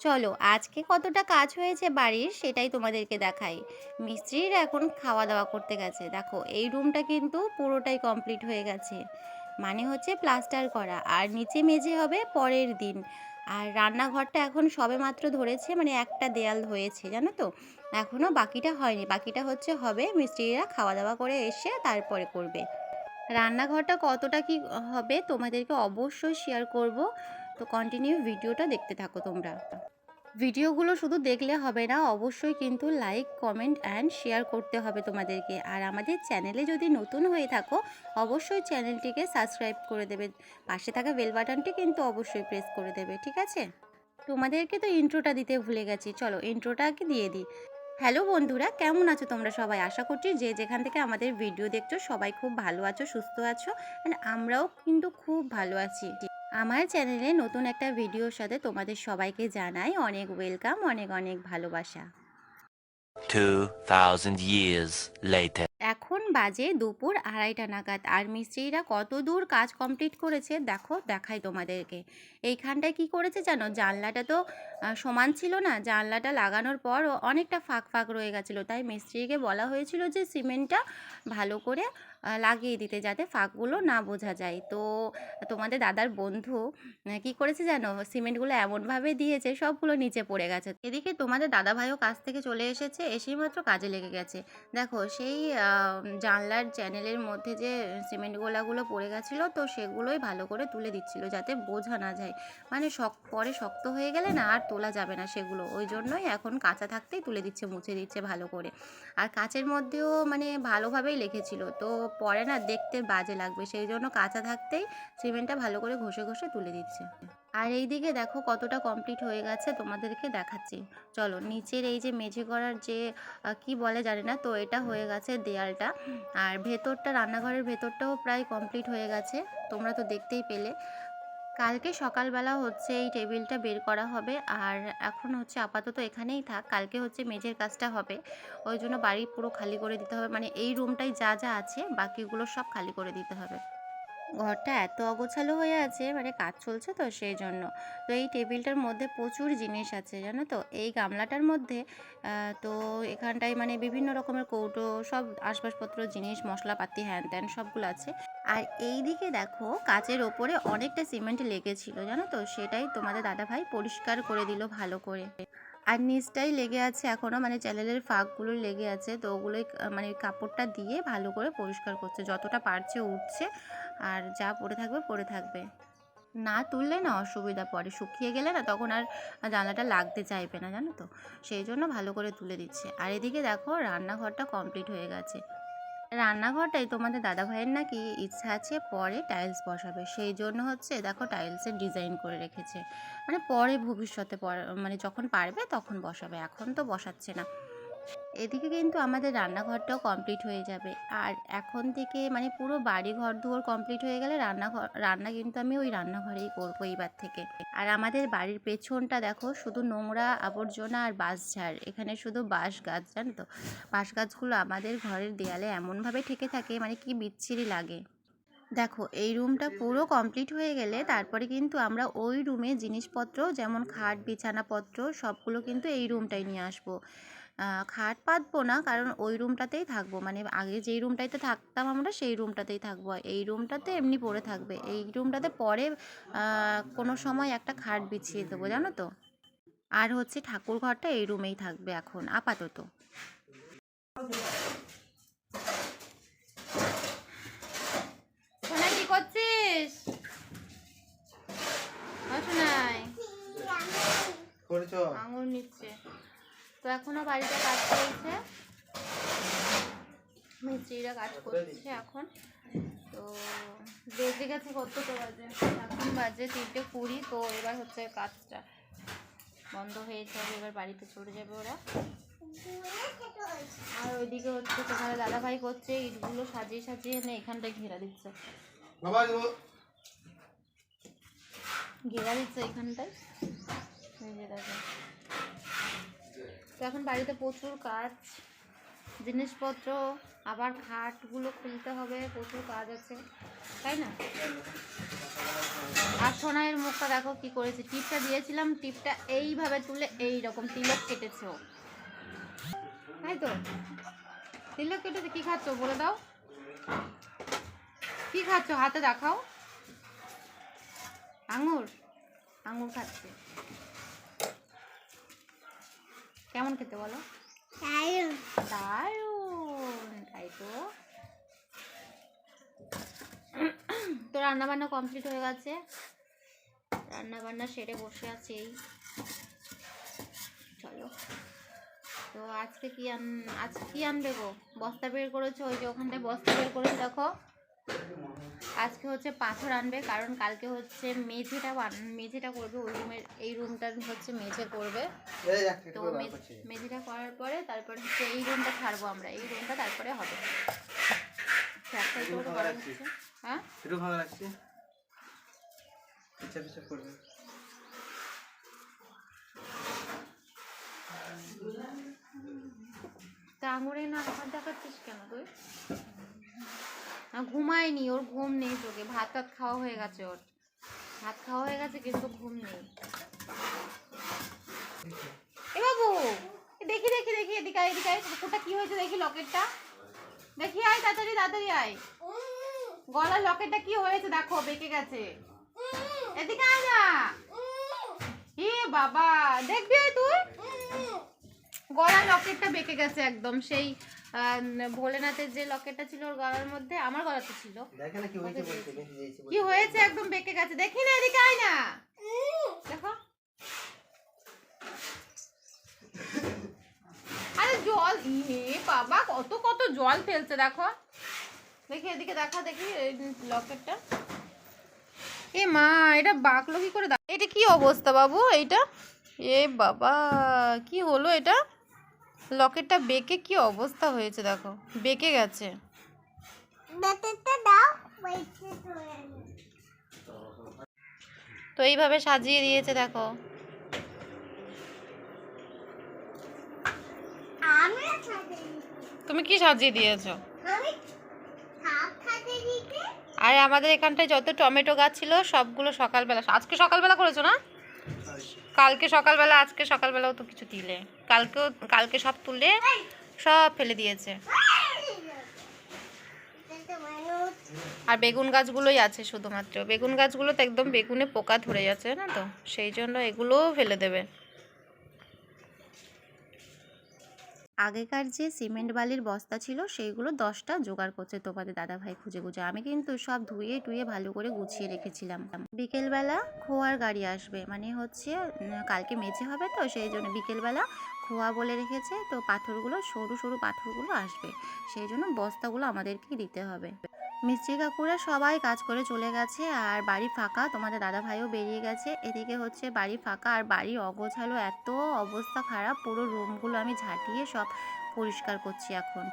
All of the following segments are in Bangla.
চলো আজকে কতটা কাজ হয়েছে বাড়ির সেটাই তোমাদেরকে দেখাই। মিস্ত্রিরা এখন খাওয়া দাওয়া করতে গেছে। দেখো এই রুমটা কিন্তু পুরোটাই কমপ্লিট হয়ে গেছে, মানে হচ্ছে প্লাস্টার করা, আর নিচে মেঝে হবে পরের দিন। আর রান্নাঘরটা এখন সবে মাত্র ধরেছে, মানে একটা দেয়াল হয়েছে জানো তো, এখনও বাকিটা হয়নি, বাকিটা হচ্ছে হবে, মিস্ত্রিরা খাওয়া দাওয়া করে এসে তারপরে করবে। রান্নাঘরটা কতটা কি হবে তোমাদেরকে অবশ্যই শেয়ার করব, তো কন্টিনিউ ভিডিওটা দেখতে থাকো তোমরা। ভিডিওগুলো শুধু দেখলে হবে না, অবশ্যই কিন্তু লাইক কমেন্ট অ্যান্ড শেয়ার করতে হবে তোমাদেরকে। আর আমাদের চ্যানেলে যদি নতুন হয়ে থাকো অবশ্যই চ্যানেলটিকে সাবস্ক্রাইব করে দেবে, পাশে থাকা বেল বাটনটি কিন্তু অবশ্যই প্রেস করে দেবে, ঠিক আছে? তোমাদেরকে তো ইন্ট্রোটা দিতে ভুলে গেছি, চলো ইন্ট্রোটা আগে দিয়ে দিই। হ্যালো বন্ধুরা, কেমন আছো তোমরা সবাই? আশা করছি যে যেখান থেকে আমাদের ভিডিও দেখছো সবাই খুব ভালো আছো, সুস্থ আছো, অ্যান্ড আমরাও কিন্তু খুব ভালো আছি। আমার চ্যানেলে নতুন একটা ভিডিওর সাথে তোমাদের সবাইকে জানাই অনেক ওয়েলকাম, অনেক অনেক ভালোবাসা। 2000 years later. এখন বাজে দুপুর 2:30 নাগাদ, আর মিস্ত্রিরা কত দূর কাজ কমপ্লিট করেছে দেখো, দেখাই তোমাদেরকে। এইখানটায় কি করেছে জানো, জানলাটা তো সমান ছিল না, জানলাটা লাগানোর পর অনেকটা ফাঁক ফাঁক রয়ে গেছিলো, তাই মিস্ত্রিকে বলা হয়েছিল যে সিমেন্টটা ভালো করে লাগিয়ে দিতে, যাতে ফাঁকগুলো না বোঝা যায়। তো তোমাদের দাদার বন্ধু কি করেছে জানো, সিমেন্টগুলো এমনভাবে দিয়েছে সবগুলো নিচে পড়ে গেছে। এদিকে তোমাদের দাদাভাইও কাজ থেকে চলে এসেছে, এসেই মাত্র কাজে লেগে গেছে। দেখো সেই জানলার চ্যানেলের মধ্যে যে সিমেন্ট গোলাগুলো পড়ে গেছিলো, তো সেগুলোই ভালো করে তুলে দিচ্ছিল যাতে বোঝা না যায়, মানে পরে শক্ত হয়ে গেলে না আর তোলা যাবে না সেগুলো, ওই জন্যই এখন কাঁচা থাকতেই তুলে দিচ্ছে, মুছে দিচ্ছে ভালো করে। আর কাঁচের মধ্যেও মানে ভালোভাবেই লেগেছিল, তো পরে না দেখতে বাজে লাগবে, সেই জন্য কাঁচা থাকতেই সিমেন্টটা ভালো করে ঘষে ঘষে তুলে দিচ্ছে। আর এই দিকে দেখো কতটা কমপ্লিট হয়ে গেছে তোমাদেরকে দেখাচ্ছি। চলো নিচের এই যে মেঝে করার যে কি বলে জানি না, তো এটা হয়ে গেছে দেয়ালটা, আর ভেতরটা রান্নাঘরের ভেতরটাও প্রায় কমপ্লিট হয়ে গেছে, তোমরা তো দেখতেই পেলে। কালকে সকালবেলা হচ্ছে এই টেবিলটা বের করা হবে, আর এখন হচ্ছে আপাতত এখানেই থাক, কালকে হচ্ছে মেঝের কাজটা হবে, ওই জন্য বাড়ি পুরো খালি করে দিতে হবে, মানে এই রুমটাই যা যা আছে বাকিগুলো সব খালি করে দিতে হবে। ঘরটা এত অগোছালো হয়ে আছে, মানে কাজ চলছে তো সেই জন্য। তো এই টেবিলটার মধ্যে প্রচুর জিনিস আছে জানো তো, এই গামলাটার মধ্যে তো এখানটায় মানে বিভিন্ন রকমের কৌটো, সব আসবাবপত্র জিনিস, মশলাপাতি, হ্যান ত্যান সবগুলো আছে। আর এই দিকে দেখো কাচের ওপরে অনেকটা সিমেন্ট লেগেছিল জানো তো, সেটাই তোমাদের দাদাভাই পরিষ্কার করে দিল ভালো করে। আর নিচটাই লেগে আছে এখনও, মানে চ্যানেলের ফাঁকগুলো লেগে আছে, তো ওগুলোই মানে কাপড়টা দিয়ে ভালো করে পরিষ্কার করছে, যতটা পারছে উঠছে, আর যা পড়ে থাকবে পড়ে থাকবে, না তুললে না অসুবিধা, পরে শুকিয়ে গেলে না তখন আর জানলাটা লাগতে চাইবে না জানো তো, সেই জন্য ভালো করে তুলে দিচ্ছে। আর এদিকে দেখো রান্নাঘরটা কমপ্লিট হয়ে গেছে। রান্নাঘরটাই তোমাদের দাদাভাইয়ের নাকি ইচ্ছা আছে পরে টাইলস বসাবে, সেই জন্য হচ্ছে দেখো টাইলসের ডিজাইন করে রেখেছে, মানে পরে ভবিষ্যতে মানে যখন পারবে তখন বসাবে, এখন তো বসাচ্ছে না। এদিকে কিন্তু আমাদের রান্নাঘরটাও কমপ্লিট হয়ে যাবে, আর এখন থেকে মানে পুরো বাড়ি ঘর দুয়ার কমপ্লিট হয়ে গেলে রান্না কিন্তু আমি ওই রান্নাঘরেই করবো এইবার থেকে। আর আমাদের বাড়ির পেছনটা দেখো শুধু নোংরা আবর্জনা আর বাঁশঝাড়, এখানে শুধু বাঁশ গাছ, জানো তো, বাঁশ গাছগুলো আমাদের ঘরের দেয়ালে এমনভাবে ঠেকে থাকে, মানে কি বিচ্ছিরি লাগে। দেখো এই রুমটা পুরো কমপ্লিট হয়ে গেলে তারপরে কিন্তু আমরা ওই রুমে জিনিসপত্র যেমন খাট বিছানাপত্র সবগুলো কিন্তু এই রুমটাই নিয়ে আসবো। খাট পাতবো না, কারণ ওই রুমটাতেই থাকবো, মানে আগে যেই রুমটাতে থাকতাম আমরা সেই রুমটাতেই থাকবো, এই রুমটাতে এমনি পড়ে থাকবে, এই রুমটাতে পরে কোনো সময় একটা খাট বিছিয়ে দেবো জানো তো। আর হচ্ছে ঠাকুর ঘরটা এই রুমেই থাকবে এখন আপাতত। সোনা কি করছিস? নাই আঙুর নিচ্ছে, তো এখনো বাড়িতে কাজ চলছে, মিস্ত্রিরা কাজ করছে এখন। তো বেজে গেছে কতটা বাজে, এখন বাজে 3:20, তো এবার হচ্ছে কাজটা বন্ধ হয়ে যাবে, এবার বাড়িতে চলে যাবে ওরা। আর ওইদিকে হচ্ছে তোমার দাদাভাই করছে ইটগুলো সাজিয়ে সাজিয়ে এনে এখানটায় ঘেরা দিচ্ছে, এখানটায়। এই যে দেখো, তো এখন বাড়িতে প্রচুর কাজ, জিনিসপত্র, আবার খাটগুলো খুলতে হবে, প্রচুর কাজ আছে, তাই না? আর সোনাইয়ের মুখটা দেখো কি করেছে, টিপটা দিয়েছিলাম, টিপটা এইভাবে তুলে এই রকম তিলক কেটেছে ও, তাই তো তিলক কেটেছে। কি খাচ্ছ বলে দাও, কি খাচ্ছ হাতে দেখাও। আঙুর, আঙুর খাচ্ছে। কেমন খেতে বলো? দারুণ, তাই তো। তো রান্না বান্না কমপ্লিট হয়ে গেছে, রান্না বান্না সেরে বসে আছি এই। চলো, তো আজকে কি আনবে গো? বস্তা বের করেছো, ওই যে ওখানটায় বস্তা বের করেছো দেখো। আজকে হচ্ছে পাথর আনবে, কারণ কালকে হচ্ছে মেঝেটা করবে ওই রুমের, এই রুমটা হচ্ছে মেঝে করবে। তো মেঝেটা করার পরে তারপরে হচ্ছে এই রুমটা ছাড়বো আমরা, এই রুমটা তারপরে হবে। হ্যাঁ ভালো লাগছে। তা আঙুরে না হাত দেখাচ্ছিস কেন তুই? ঘুমায়নি, ওর ঘুম নেই চোখে, ভাত খাওয়া হয়ে গেছে, ওর ভাত খাওয়া হয়ে গেছে কিন্তু ঘুম নেই। এ বাবু দেখি দেখি দেখি, এদিকে আয়, এদিকে আয়, ওটা কি হয়েছে দেখি, লকেটটা দেখি, আয় তাড়াতাড়ি তাড়াতাড়ি আয়। গলার লকেটটা কি হয়েছে দেখো, বেঁকে গেছে। এদিকে আয় না, এ বাবা দেখবি তুই, গলার লকেটটা বেঁকে গেছে একদম, সেই ভোলেনাথের যে লকেটটা ছিল ওর গলার মধ্যে, আমার গলাতে ছিল, কি হয়েছে একদম বেঁকে গেছে। দেখি না, এদিকে আয় না, দেখো। আরে জল, ইয়ে বাবা কত কত জল ফেলছে দেখো, দেখি এদিকে দেখা, দেখি লকেটটা। এ মা, এটা বাঁকলো কি করে? এটা কি অবস্থা বাবু এইটা? এ বাবা কি হলো এটা? লকেটটা বেঁকে কি অবস্থা হয়েছে দেখো, বেঁকে গেছে। তো এইভাবে সাজিয়ে দিয়েছে দেখো। তুমি কি সাজিয়ে দিয়েছো? আর আমাদের এখানটায় যত টমেটো গাছ ছিল সবগুলো সকালবেলা, আজকে সকালবেলা করেছো না? কালকে সকালবেলা, আজকে সকালবেলাও তো কিছু দিলে, কালকে সব তুলে সব ফেলে দিয়েছে। আর বেগুন গাছগুলোই আছে শুধুমাত্র, বেগুন গাছগুলো তো একদম বেগুনে পোকা ধরে যাচ্ছে না, তো সেই জন্য এগুলোও ফেলে দেবে। আগেকার যে সিমেন্ট বালির বস্তা ছিল সেইগুলো 10টা জোগাড় করছে তোমাদের দাদাভাই খুঁজে খুঁজে। আমি কিন্তু সব ধুয়ে টুয়ে ভালো করে গুছিয়ে রেখেছিলাম। বিকেলবেলা খোয়ার গাড়ি আসবে, মানে হচ্ছে কালকে মেঝে হবে, তো সেই জন্য বিকেলবেলা খোয়া বলে রেখেছে, তো পাথরগুলো সরু সরু পাথরগুলো আসবে, সেই জন্য বস্তাগুলো আমাদেরকেই দিতে হবে। মিস্ত্রি কাকুরা সবাই কাজ করে চলে গেছে, আর বাড়ি ফাঁকা, তোমাদের দাদা ভাইও বেরিয়ে গেছে। এদিকে হচ্ছে বাড়ি ফাঁকা, আর বাড়ি অগোছালো, এত অবস্থা খারাপ, পুরো রুমগুলো আমি ঝাঁটিয়ে সব পরিষ্কার করছি এখন।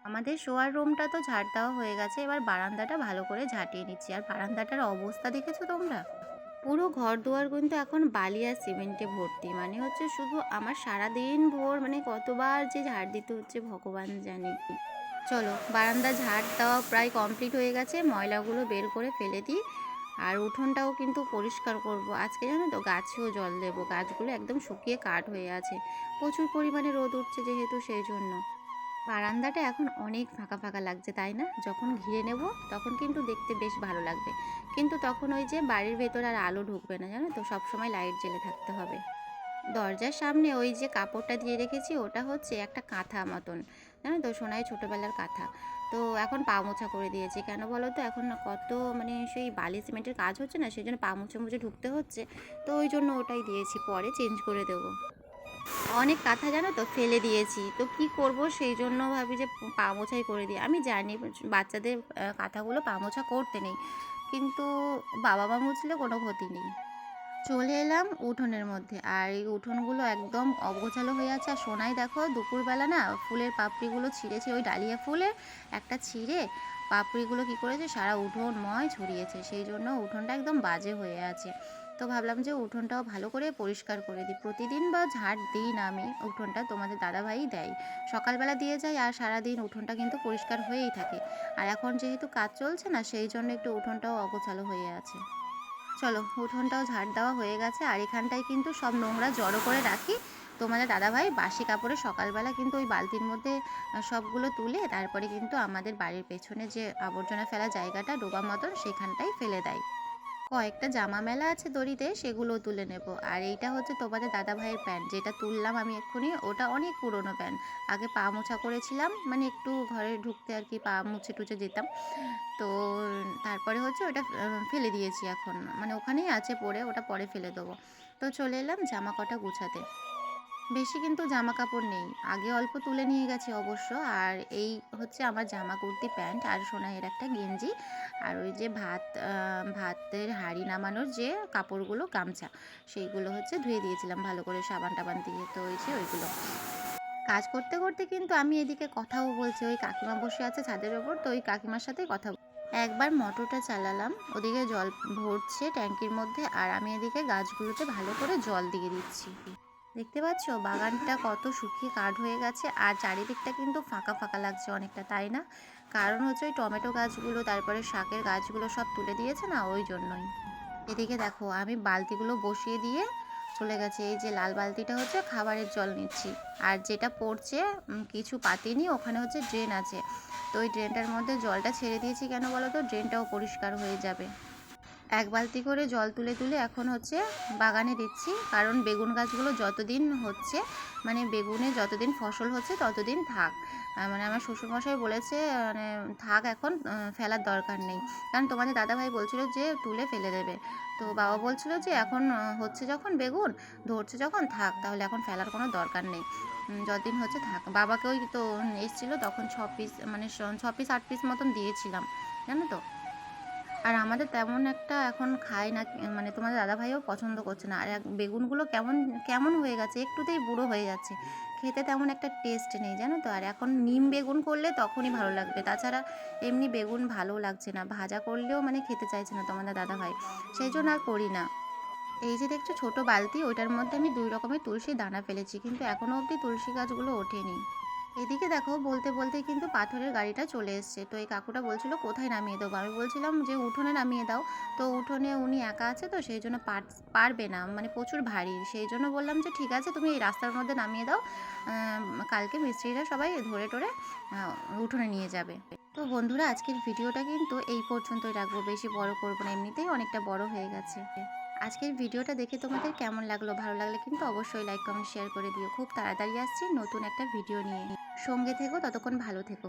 আমাদের শোয়ার রুমটা তো ঝাড় দেওয়া হয়ে গেছে, এবার বারান্দাটা ভালো করে ঝাঁটিয়ে নিচ্ছি। আর বারান্দাটার অবস্থা দেখেছো তোমরা? পুরো ঘর দুয়ার কিন্তু এখন বালি আর সিমেন্টে ভর্তি, মানে হচ্ছে শুধু আমার সারাদিন ভোর মানে কতবার যে ঝাড় দিতে হচ্ছে ভগবান জানে। চলো, বারান্দা ঝাড় দেওয়া প্রায় কমপ্লিট হয়ে গেছে, ময়লাগুলো বের করে ফেলে দিই। আর উঠোনটাও কিন্তু পরিষ্কার করব আজকে, জানো তো, গাছেও জল দেবো, গাছগুলো একদম শুকিয়ে কাঠ হয়ে আছে, প্রচুর পরিমাণে রোদ উঠছে যেহেতু, সেই জন্য। বারান্দাটা এখন অনেক ফাঁকা ফাঁকা লাগছে, তাই না? যখন ঘিরে নেব তখন কিন্তু দেখতে বেশ ভালো লাগবে, কিন্তু তখন ওই যে বাড়ির ভেতর আর আলো ঢুকবে না, জানো তো, সবসময় লাইট জ্বেলে থাকতে হবে। দরজার সামনে ওই যে কাপড়টা দিয়ে রেখেছি ওটা হচ্ছে একটা কাঁথা মতন, জানো তো, সোনাই ছোটোবেলার কাঁথা। তো এখন পা মোছা করে দিয়েছি, কেন বলো তো, এখন না কত মানে সেই বালি সিমেন্টের কাজ হচ্ছে না, সেই জন্য পা মুছে মুছে ঢুকতে হচ্ছে, তো ওই জন্য ওটাই দিয়েছি, পরে চেঞ্জ করে দেবো। অনেক কাঁথা জানো তো ফেলে দিয়েছি, তো কি করব, সেই জন্য ভাবি যে পা মোছাই করে দিই। আমি জানি বাচ্চাদের কাঁথাগুলো পা মোছা করতে নেই, কিন্তু বাবা মা মুছলে কোনো ক্ষতি নেই। চলে এলাম উঠোনের মধ্যে, আর এই উঠোনগুলো একদম অগোছালো হয়ে আছে। আর সোনাই দেখো দুপুরবেলা না ফুলের পাপড়িগুলো ছিঁড়েছে, ওই ডালিয়া ফুলের একটা ছিঁড়ে পাপড়িগুলো কি করেছে সারা উঠোনময় ছড়িয়েছে, সেই জন্য উঠোনটা একদম বাজে হয়ে আছে। তো ভাবলাম যে উঠোনটাও ভালো করে পরিষ্কার করে দিই। প্রতিদিন বা ঝাড় দিই না আমি উঠোনটা, তোমাদের দাদাভাই দেয়। সকালবেলা দিয়ে যায় আর সারাদিন উঠোনটা কিন্তু পরিষ্কার হয়েই থাকে। আর এখন যেহেতু কাজ চলছে না, সেই জন্য একটু উঠোনটাও অগোছালো হয়ে আছে। চলো, উঠোনটাও ঝাড় দেওয়া হয়ে গেছে আর এখানটায় কিন্তু সব নোংরা জড়ো করে রাখি। তোমাদের দাদাভাই বাসি কাপড়ে সকালবেলা কিন্তু ওই বালতির মধ্যে সবগুলো তুলে তারপরে কিন্তু আমাদের বাড়ির পেছনে যে আবর্জনা ফেলা জায়গাটা ডোবা মতন সেখানটাই ফেলে দেয়। কয়েকটা জামা মেলা আছে দড়িতে, সেগুলোও তুলে নেব। আর এইটা হচ্ছে তোমাদের দাদা ভাইয়ের প্যান্ট, যেটা তুললাম আমি এক্ষুনি। ওটা অনেক পুরনো প্যান্ট, আগে পা মোছা করেছিলাম, মানে একটু ঘরে ঢুকতে আর কি পা মুছে টুছে যেতাম। তো তারপরে হচ্ছে ওটা ফেলে দিয়েছি এখন, মানে ওখানেই আছে পরে, ওটা পরে ফেলে দেবো। তো চলে এলাম জামা কটা গুছাতে। বেশি কিন্তু জামা কাপড় নেই, আগে অল্প তুলে নিয়ে গেছি অবশ্য। আর এই হচ্ছে আমার জামা কুর্তি প্যান্ট আর সোনাইয়ের একটা গেঞ্জি। আর ওই যে ভাতের হাঁড়ি নামানোর যে কাপড়গুলো গামছা, সেইগুলো হচ্ছে ধুয়ে দিয়েছিলাম ভালো করে সাবান টাবান দিয়ে। তো ওই যে ওইগুলো কাজ করতে করতে কিন্তু আমি এদিকে কথাও বলছি। ওই কাকিমা বসে আছে ছাদের ওপর, তো ওই কাকিমার সাথেই কথা একবার মোটরটা চালালাম, ওদিকে জল ভরছে ট্যাঙ্কির মধ্যে আর আমি এদিকে গাছগুলোতে ভালো করে জল দিয়ে দিচ্ছি। দেখতে পাচ্ছ বাগানটা কত শুকিয়ে কাঠ হয়ে গেছে আর চারিদিকটা কিন্তু ফাঁকা ফাঁকা লাগছে অনেকটা, তাই না? কারণ হচ্ছে ওই টমেটো গাছগুলো তারপরে শাকের গাছগুলো সব তুলে দিয়েছে না, ওই জন্যই। এদিকে দেখো আমি বালতিগুলো বসিয়ে দিয়ে চলে গেছে। এই যে লাল বালতিটা হচ্ছে খাবারের জল নিচ্ছি, আর যেটা পড়ছে কিছু পাতিনি, ওখানে হচ্ছে ড্রেন আছে। তো ওই ড্রেনটার মধ্যে জলটা ছেড়ে দিয়েছি কেন বলো তো, ড্রেনটাও পরিষ্কার হয়ে যাবে। এক বালতি করে জল তুলে তুলে এখন হচ্ছে বাগানে দিচ্ছি, কারণ বেগুন গাছগুলো যতদিন হচ্ছে, মানে বেগুনে যতদিন ফসল হচ্ছে ততদিন থাক। মানে আমার শ্বশুরমশাই বলেছে মানে থাক এখন, ফেলার দরকার নেই। কারণ তোমাদের দাদাভাই বলছিল যে তুলে ফেলে দেবে। তো বাবা বলছিল যে এখন হচ্ছে যখন বেগুন ধরছে যখন, থাক তাহলে এখন ফেলার কোনো দরকার নেই, যতদিন হচ্ছে থাক। বাবাকে ওই তো এসেছিলো তখন 6 পিস, মানে 6 পিস 8 পিস মতন দিয়েছিলাম, জানো তো। আর আমাদের তেমন একটা এখন খায় না, মানে তোমাদের দাদাভাইও পছন্দ করছে না। আর বেগুনগুলো কেমন কেমন হয়ে গেছে, একটুতেই বুড়ো হয়ে যাচ্ছে, খেতে তেমন একটা টেস্ট নেই, জানো তো। আর এখন নিম বেগুন করলে তখনই ভালো লাগবে, তাছাড়া এমনি বেগুন ভালো লাগছে না, ভাজা করলেও মানে খেতে চাইছে না তোমাদের দাদাভাই, সেই জন্য আর করি না। এই যে দেখছো ছোট বালতি, ওইটার মধ্যে আমি 2 রকমের তুলসী দানা ফেলেছি, কিন্তু এখনও অবধি তুলসী গাছগুলো ওঠেনি। এদিকে দেখো বলতে বলতে কিন্তু পাথরের গাড়িটা চলে এসছে। তো এই কাকুটা বলছিল কোথায় নামিয়ে দেবো, আমি বলছিলাম যে উঠোনে নামিয়ে দাও। তো উঠোনে উনি একা আছে, তো সেই জন্য পারবে না, মানে প্রচুর ভারী, সেই জন্য বললাম যে ঠিক আছে তুমি এই রাস্তার মধ্যে নামিয়ে দাও, কালকে মিস্ত্রিরা সবাই ধরে টরে উঠোনে নিয়ে যাবে। তো বন্ধুরা আজকের ভিডিওটা কিন্তু এই পর্যন্তই রাখবো, বেশি বড় করবো না, এমনিতেই অনেকটা বড় হয়ে গেছে। আজকের ভিডিওটা দেখে তোমাদের কেমন লাগলো, ভালো লাগলে কিন্তু অবশ্যই লাইক কমেন্ট শেয়ার করে দিও। খুব তাড়াতাড়ি আসছি নতুন একটা ভিডিও নিয়ে, সঙ্গে থেকো, ততক্ষণ ভালো থেকো।